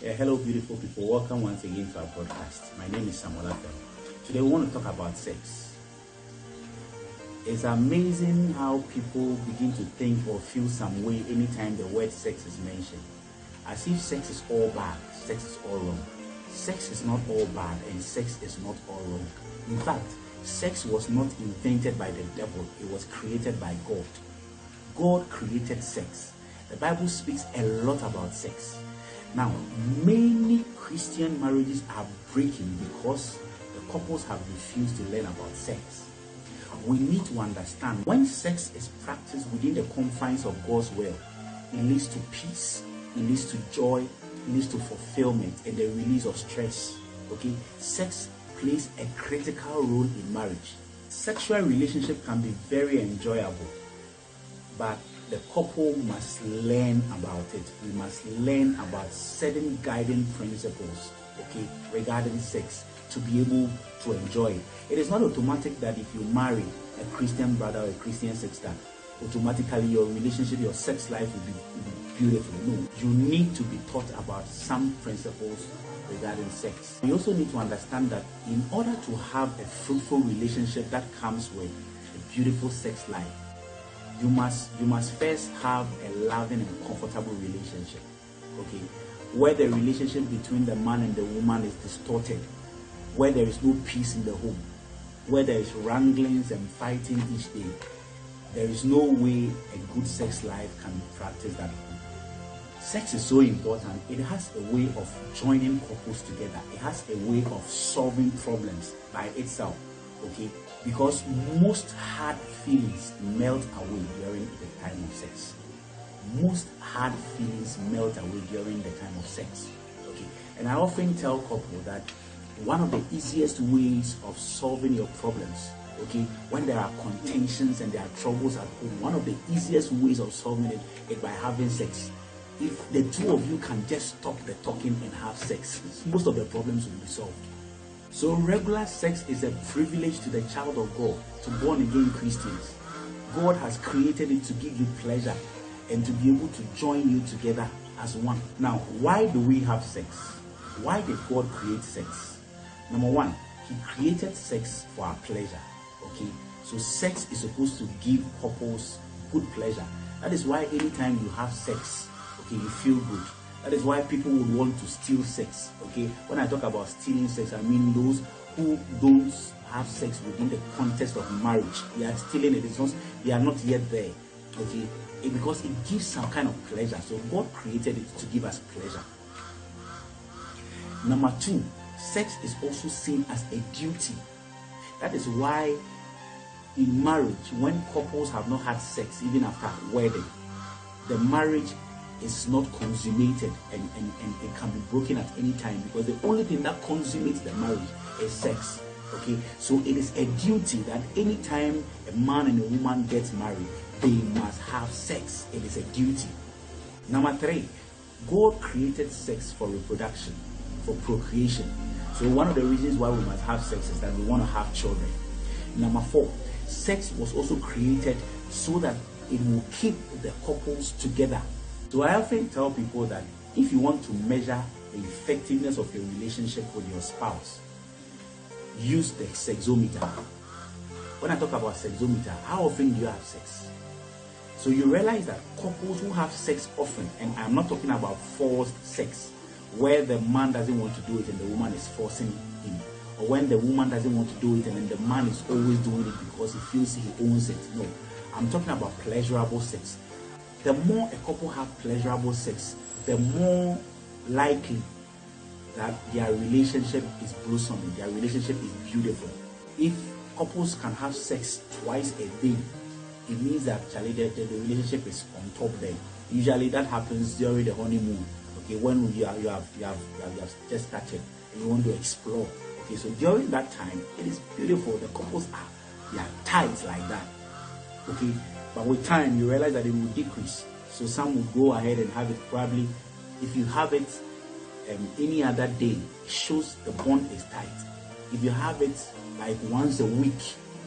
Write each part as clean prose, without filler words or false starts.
Yeah, hello, beautiful people. Welcome once again to our podcast. My name is Samuel Afem. Today, we want to talk about sex. It's amazing how people begin to think or feel some way anytime the word sex is mentioned. As if sex is all bad, sex is all wrong. Sex is not all bad, and sex is not all wrong. In fact, sex was not invented by the devil, it was created by God. God created sex. The Bible speaks a lot about sex. Now, many Christian marriages are breaking because the couples have refused to learn about sex. We need to understand when sex is practiced within the confines of God's will, it leads to peace, it leads to joy, it leads to fulfillment and the release of stress. Okay, sex plays a critical role in marriage. Sexual relationship can be very enjoyable, but the couple must learn about it. We must learn about certain guiding principles, okay, regarding sex to be able to enjoy it. It is not automatic that if you marry a Christian brother or a Christian sister, automatically your relationship, your sex life will be beautiful. No, you need to be taught about some principles regarding sex. You also need to understand that in order to have a fruitful relationship that comes with a beautiful sex life, you must first have a loving and comfortable relationship, okay, where the relationship between the man and the woman is distorted, where there is no peace in the home, where there is wranglings and fighting each day. There is no way a good sex life can be practiced at home. Sex is so important. It has a way of joining couples together. It has a way of solving problems by itself, okay, because most hard feelings melt away during the time of sex. Most hard feelings melt away during the time of sex, okay. And I often tell couples that one of the easiest ways of solving your problems, okay, when there are contentions and there are troubles at home, one of the easiest ways of solving it is by having sex. If the two of you can just stop the talking and have sex, most of the problems will be solved. So regular sex is a privilege to the child of God, to born again Christians. God has created it to give you pleasure and to be able to join you together as one. Now, why do we have sex? Why did God create sex? Number one, He created sex for our pleasure. Okay, so sex is supposed to give couples good pleasure. That is why anytime you have sex, okay, you feel good. That is why people would want to steal sex, okay? When I talk about stealing sex, I mean those who don't have sex within the context of marriage. They are stealing it. It's not, they are not yet there, okay? Because it gives some kind of pleasure. So God created it to give us pleasure. Number two, sex is also seen as a duty. That is why in marriage, when couples have not had sex, even after wedding, the marriage is not consummated and it can be broken at any time, because the only thing that consummates the marriage is sex, okay? So it is a duty that anytime a man and a woman gets married, they must have sex. It is a duty. Number three, God created sex for reproduction, for procreation. So one of the reasons why we must have sex is that we want to have children. Number four, sex was also created so that it will keep the couples together. So I often tell people that if you want to measure the effectiveness of your relationship with your spouse, use the sexometer. When I talk about sexometer, how often do you have sex? So you realize that couples who have sex often, and I'm not talking about forced sex, where the man doesn't want to do it and the woman is forcing him, or when the woman doesn't want to do it and then the man is always doing it because he feels he owns it. No, I'm talking about pleasurable sex. The more a couple have pleasurable sex, the more likely that their relationship is blossoming, their relationship is beautiful. If couples can have sex twice a day, it means that actually the relationship is on top there. Usually that happens during the honeymoon, okay, when you have just started and you want to explore. Okay, so during that time, it is beautiful. The couples are tight like that. Okay, but with time you realize that it will decrease. So some will go ahead and have it. Probably if you have it any other day, it shows the bond is tight. If you have it like once a week,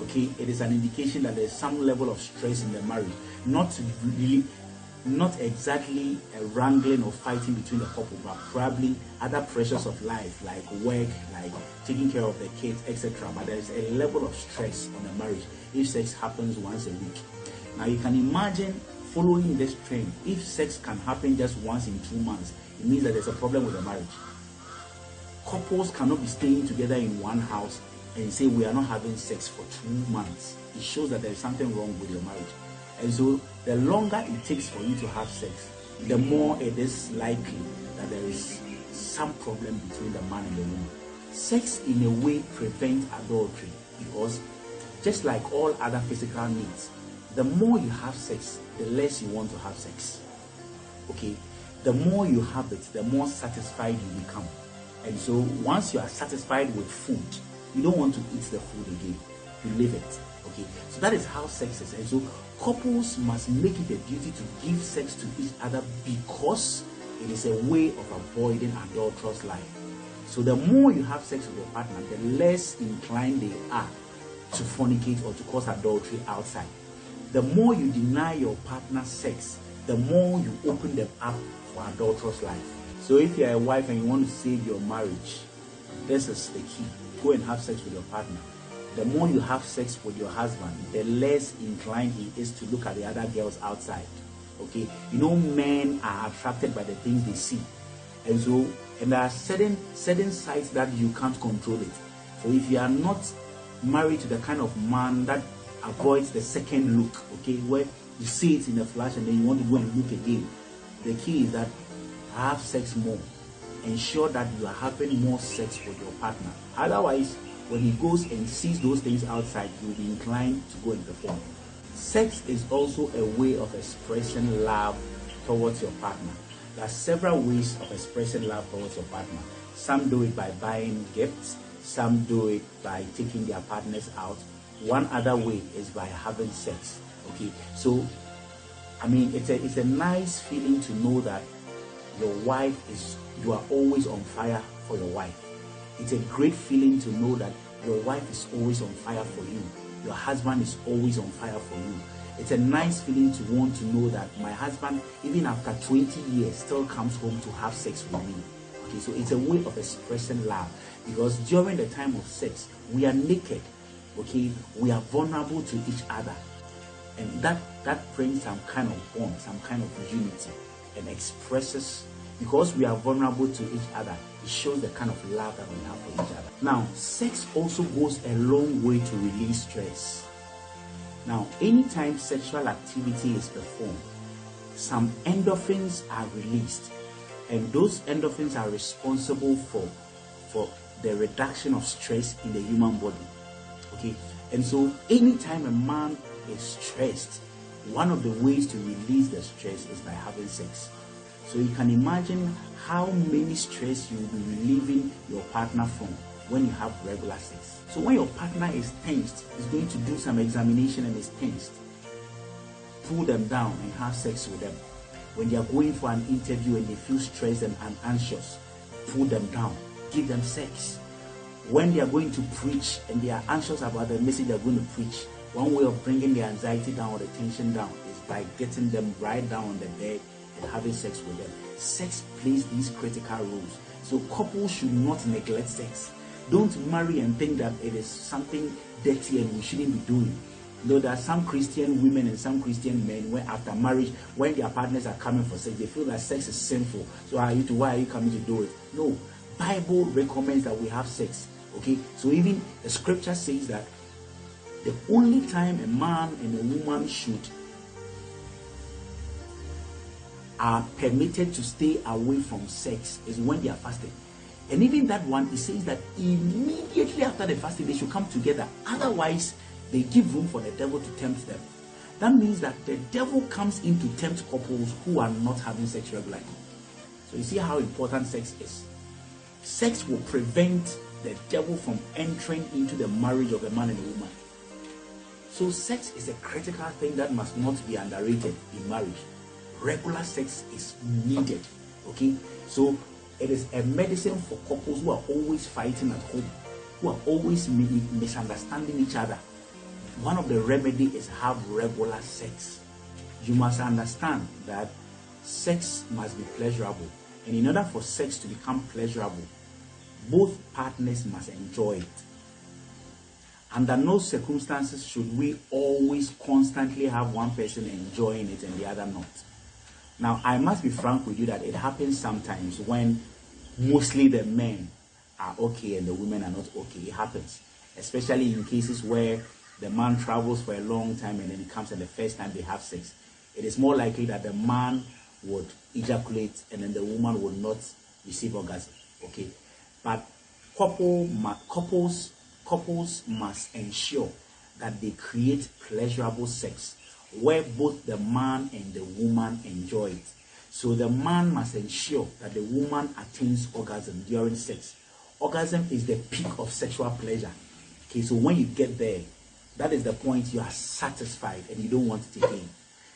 okay, it is an indication that there's some level of stress in the marriage. Not really not exactly a wrangling or fighting between the couple, but probably other pressures of life like work, like taking care of the kids, etc. But there is a level of stress on the marriage if sex happens once a week. Now you can imagine following this trend. If sex can happen just once in 2 months, it means that there's a problem with the marriage. Couples cannot be staying together in one house and say we are not having sex for 2 months. It shows that there is something wrong with your marriage. And so the longer it takes for you to have sex, the more it is likely that there is some problem between the man and the woman. Sex in a way prevents adultery, because just like all other physical needs, the more you have sex, the less you want to have sex. Okay? The more you have it, the more satisfied you become. And so once you are satisfied with food, you don't want to eat the food again. You leave it. Okay? So that is how sex is. And so couples must make it a duty to give sex to each other, because it is a way of avoiding adulterous life. So the more you have sex with your partner, the less inclined they are to fornicate or to cause adultery outside. The more you deny your partner sex, the more you open them up for adulterous life. So if you're a wife and you want to save your marriage, this is the key. Go and have sex with your partner. The more you have sex with your husband, the less inclined he is to look at the other girls outside. Okay? You know, men are attracted by the things they see. And so, and there are certain sides that you can't control it. So if you are not married to the kind of man that avoids the second look, okay, where you see it in a flash and then you want to go and look again, the key is that have sex more. Ensure that you are having more sex with your partner. Otherwise, when he goes and sees those things outside, you'll be inclined to go and perform. Sex is also a way of expressing love towards your partner. There are several ways of expressing love towards your partner. Some do it by buying gifts. Some do it by taking their partners out. One other way is by having sex. Okay, so I mean, it's a nice feeling to know that your wife you are always on fire for your wife. It's a great feeling to know that your wife is always on fire for you. Your husband is always on fire for you. It's a nice feeling to want to know that my husband, even after 20 years, still comes home to have sex with me. Okay, so it's a way of expressing love, because during the time of sex, we are naked. Okay, we are vulnerable to each other, and that brings some kind of bond, some kind of unity, and expresses, because we are vulnerable to each other, it shows the kind of love that we have for each other. Now, sex also goes a long way to release stress. Now, anytime sexual activity is performed, some endorphins are released, and those endorphins are responsible for the reduction of stress in the human body. Okay, and so anytime a man is stressed, one of the ways to release the stress is by having sex. So you can imagine how many stress you will be relieving your partner from when you have regular sex. So when your partner is tensed, is going to do some examination and is tensed, pull them down and have sex with them. When they are going for an interview and they feel stressed and anxious, pull them down, give them sex. When they are going to preach and they are anxious about the message they are going to preach, one way of bringing the anxiety down or the tension down is by getting them right down on the bed and having sex with them. Sex plays these critical roles. So couples should not neglect sex. Don't marry and think that it is something dirty and we shouldn't be doing. Though there are some Christian women and some Christian men where after marriage, when their partners are coming for sex, they feel that sex is sinful. So why are you coming to do it? No. Bible recommends that we have sex. Okay? So even the scripture says that the only time a man and a woman are permitted to stay away from sex is when they are fasting. And even that one, it says that immediately after the fasting, they should come together. Otherwise, they give room for the devil to tempt them. That means that the devil comes in to tempt couples who are not having sex regularly. So you see how important sex is. Sex will prevent the devil from entering into the marriage of a man and a woman. So sex is a critical thing that must not be underrated in marriage. Regular sex is needed. Okay? So it is a medicine for couples who are always fighting at home, who are always misunderstanding each other. One of the remedies is have regular sex. you must understand that sex must be pleasurable. And in order for sex to become pleasurable, both partners must enjoy it. Under no circumstances should we always constantly have one person enjoying it and the other not. Now, I must be frank with you that it happens sometimes when mostly the men are okay and the women are not okay. It happens, especially in cases where the man travels for a long time and then he comes and the first time they have sex. It is more likely that the man would ejaculate and then the woman would not receive orgasm. Okay, but couples must ensure that they create pleasurable sex where both the man and the woman enjoy it. So the man must ensure that the woman attains orgasm during sex. Orgasm is the peak of sexual pleasure. Okay, so when you get there, that is the point you are satisfied and you don't want it again.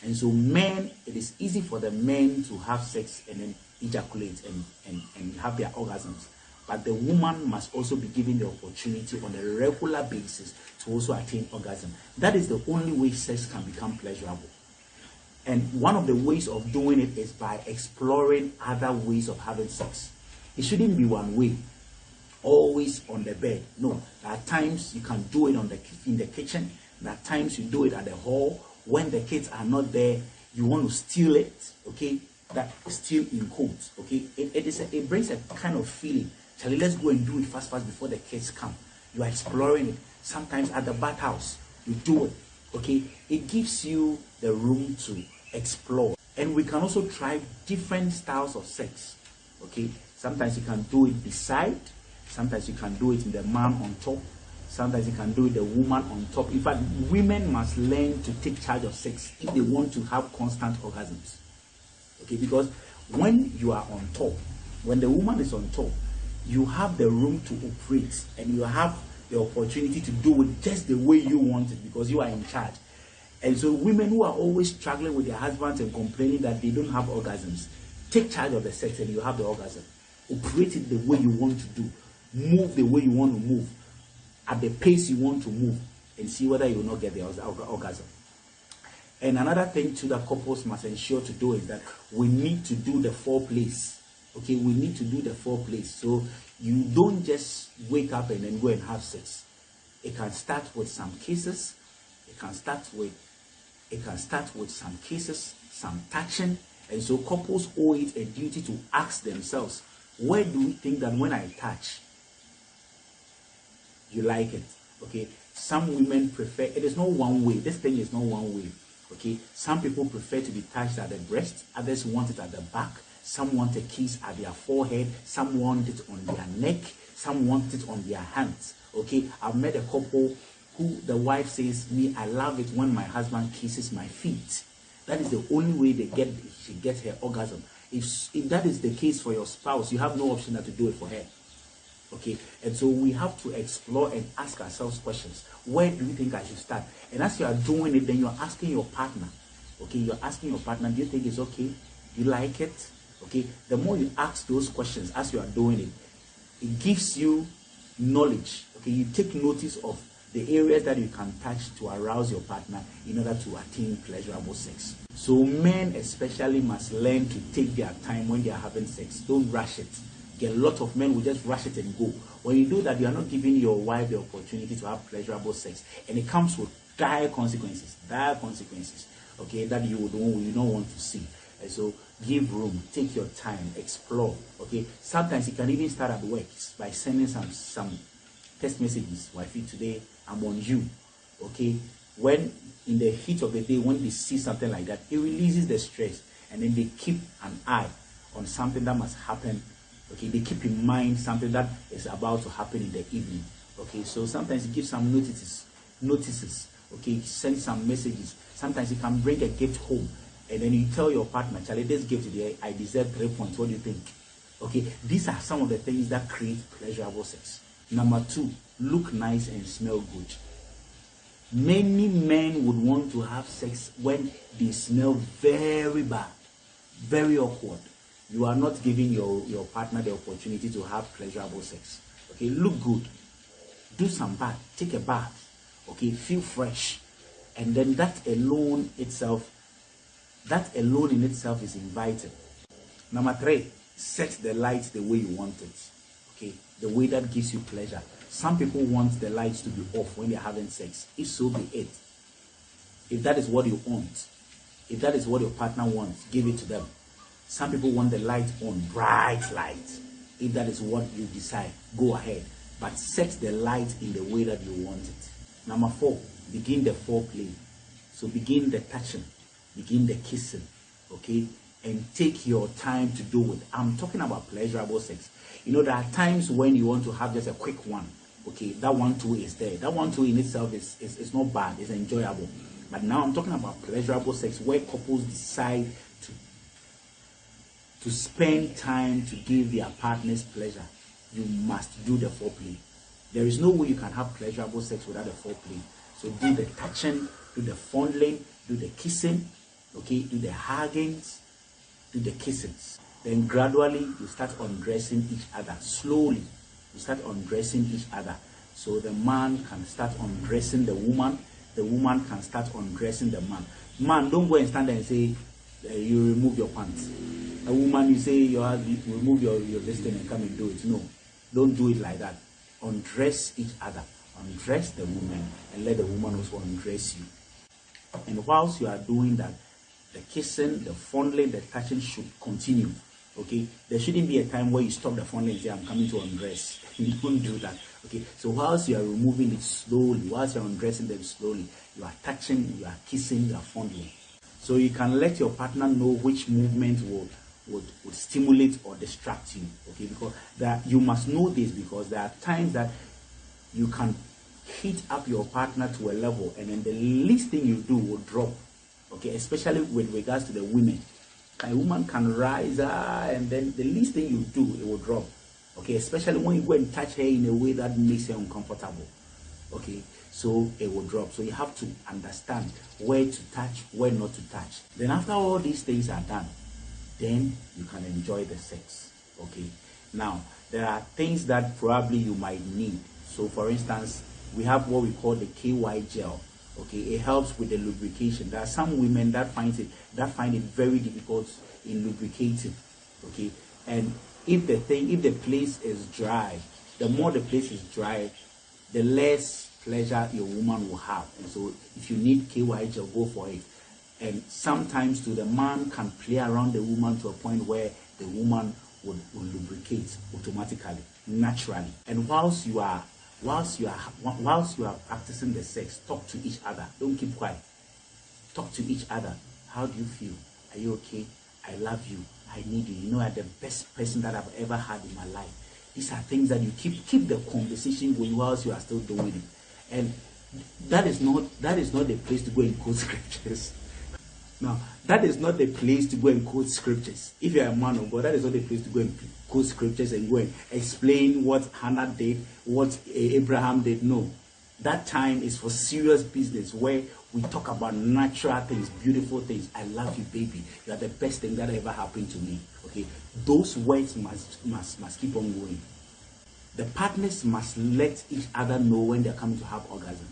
And so men, it is easy for the men to have sex and then ejaculate and have their orgasms. But the woman must also be given the opportunity on a regular basis to also attain orgasm. That is the only way sex can become pleasurable. And one of the ways of doing it is by exploring other ways of having sex. It shouldn't be one way, always on the bed. No, there are times you can do it in the kitchen. There are times you do it at the hall. When the kids are not there, you want to steal it. Okay, that steal in quotes. Okay, it brings a kind of feeling. Charlie, let's go and do it fast before the kids come. You are exploring it. Sometimes at the bathhouse, you do it. Okay, it gives you the room to explore. And we can also try different styles of sex. Okay, sometimes you can do it beside. Sometimes you can do it in the man on top. Sometimes you can do it the woman on top. In fact, women must learn to take charge of sex if they want to have constant orgasms. Okay, because when you are on top, when the woman is on top, you have the room to operate and you have the opportunity to do it just the way you want it because you are in charge. And so women who are always struggling with their husbands and complaining that they don't have orgasms, take charge of the sex and you have the orgasm. Operate it the way you want to do. Move the way you want to move. At the pace you want to move and see whether you will not get the orgasm. And another thing too that couples must ensure to do is that we need to do the foreplay. Okay, we need to do the foreplay. So you don't just wake up and then go and have sex. It can start with some kisses. It can start with some kisses, some touching. And so couples owe it a duty to ask themselves, where do we think that when I touch, you like it? Okay, some women prefer, it is not one way. This thing is not one way. Okay, some people prefer to be touched at the breast, others want it at the back. Some want a kiss at their forehead, some want it on their neck, some want it on their hands. Okay, I've met a couple who the wife says, me, I love it when my husband kisses my feet. That is the only way she gets her orgasm. If that is the case for your spouse, you have no option than to do it for her. Okay, and so we have to explore and ask ourselves questions. Where do you think I should start? And as you are doing it, then you're asking your partner. Okay, you're asking your partner, do you think it's okay? You like it? Okay, the more you ask those questions as you are doing it, it gives you knowledge. Okay, you take notice of the areas that you can touch to arouse your partner in order to attain pleasurable sex. So men especially must learn to take their time when they are having sex. Don't rush it. A lot of men will just rush it and go. When you do that, you are not giving your wife the opportunity to have pleasurable sex, and it comes with dire consequences, okay, that you don't want to see. And so give room, take your time, explore. Okay, sometimes you can even start at work by sending some text messages. Wifey, today I'm on you. Okay, when in the heat of the day, when they see something like that, it releases the stress, and then they keep an eye on something that must happen. Okay, they keep in mind something that is about to happen in the evening. Okay, so sometimes you give some notices. Okay, send some messages. Sometimes you can bring a gift home, and then you tell your partner, Charlie, this gift today, I deserve 3 points. What do you think? Okay, these are some of the things that create pleasurable sex. Number 2, look nice and smell good. Many men would want to have sex when they smell very bad, very awkward. You are not giving your partner the opportunity to have pleasurable sex. Okay, look good. Do some bath. Take a bath. Okay, feel fresh. And then that alone itself That alone in itself is inviting. Number 3, set the light the way you want it. Okay, the way that gives you pleasure. Some people want the lights to be off when they're having sex. If so be it. If that is what you want, if that is what your partner wants, give it to them. Some people want the light on, bright light. If that is what you decide, go ahead. But set the light in the way that you want it. Number 4, begin the foreplay. So begin the touching, begin the kissing, okay? And take your time to do it. I'm talking about pleasurable sex. You know, there are times when you want to have just a quick one. Okay, that one too is there. That one too in itself is not bad, it's enjoyable. But now I'm talking about pleasurable sex where couples decide to spend time to give their partners pleasure. You must do the foreplay. There is no way you can have pleasurable sex without a foreplay. So do the touching, do the fondling, do the kissing, okay, do the huggings, do the kissings. Then gradually you start undressing each other. Slowly you start undressing each other. So the man can start undressing the woman can start undressing the man. Man, don't go and stand there and say you remove your pants. A woman, you say you remove your vest and come and do it. No, don't do it like that. Undress each other. Undress the woman and let the woman also undress you. And whilst you are doing that, the kissing, the fondling, the touching should continue. Okay, there shouldn't be a time where you stop the fondling and say, I'm coming to undress. You don't do that. Okay, so whilst you are removing it slowly, whilst you are undressing them slowly, you are touching, you are kissing, you are fondling. So you can let your partner know which movement would stimulate or distract you. Okay, because you must know this, because there are times that you can heat up your partner to a level and then the least thing you do will drop. Okay, especially with regards to the women. A woman can rise and then the least thing you do, it will drop. Okay, especially when you go and touch her in a way that makes her uncomfortable. Okay, so it will drop. So you have to understand where to touch, where not to touch. Then after all these things are done, then you can enjoy the sex. Okay, now there are things that probably you might need. So for instance, we have what we call the KY gel. Okay, it helps with the lubrication. There are some women that find it very difficult in lubricating. Okay, and if the place is dry, the more the place is dry, the less pleasure your woman will have. And so if you need KY gel, go for it. And sometimes too, the man can play around the woman to a point where the woman will lubricate automatically, naturally. And whilst you are practicing the sex, talk to each other. Don't keep quiet. Talk to each other. How do you feel? Are you okay? I love you. I need you. You know, I'm the best person that I've ever had in my life. These are things that you keep the conversation going whilst you are still doing it. And that is not the place to go and quote scriptures. Now, that is not the place to go and quote scriptures. If you are a man of God, that is not the place to go and quote scriptures and go and explain what Hannah did, what Abraham did. No. That time is for serious business where we talk about natural things, beautiful things. I love you, baby. You are the best thing that ever happened to me. Okay? Those words must keep on going. The partners must let each other know when they're coming to have orgasm.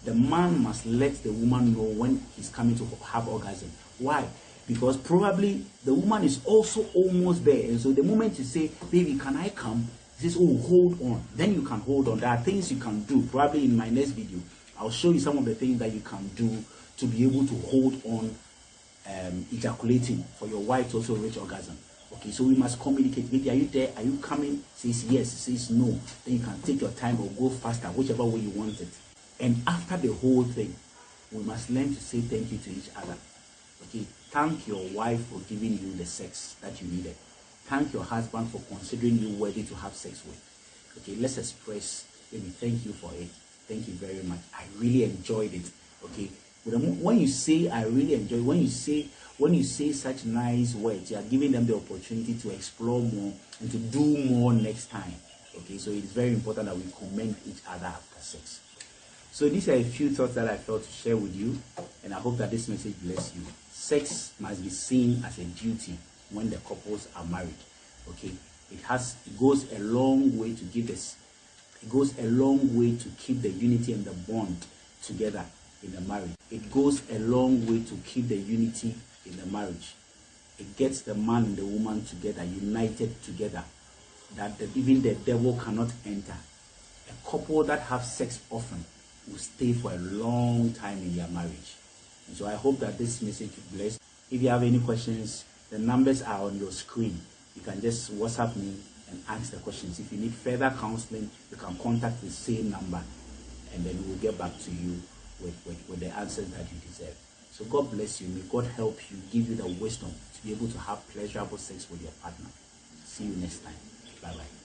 The man must let the woman know when he's coming to have orgasm. Why? Because probably the woman is also almost there. And so the moment you say, baby, can I come? He says, oh, hold on. Then you can hold on. There are things you can do. Probably in my next video, I'll show you some of the things that you can do to be able to hold on ejaculating for your wife to also reach orgasm. Okay, so we must communicate. Baby, are you there? Are you coming? Says yes, says no. Then you can take your time or go faster, whichever way you want it. And after the whole thing, we must learn to say thank you to each other. Okay, thank your wife for giving you the sex that you needed. Thank your husband for considering you worthy to have sex with. Okay, let's express, baby, thank you for it. Thank you very much. I really enjoyed it. Okay, when you say I really enjoy, when you say such nice words, you are giving them the opportunity to explore more and to do more next time. Okay, so it's very important that we commend each other after sex. So these are a few thoughts that I felt to share with you, and I hope that this message bless you. Sex must be seen as a duty when the couples are married. Okay, it goes a long way to give this. It goes a long way to keep the unity and the bond together in the marriage. It goes a long way to keep the unity in the marriage. It gets the man and the woman together, united together, that even the devil cannot enter. A couple that have sex often will stay for a long time in their marriage. And so I hope that this message will bless. If you have any questions, the numbers are on your screen. You can just WhatsApp me and ask the questions. If you need further counseling, you can contact the same number, and then we'll get back to you with the answers that you deserve. So God bless you. May God help you, give you the wisdom to be able to have pleasurable sex with your partner. See you next time. Bye-bye.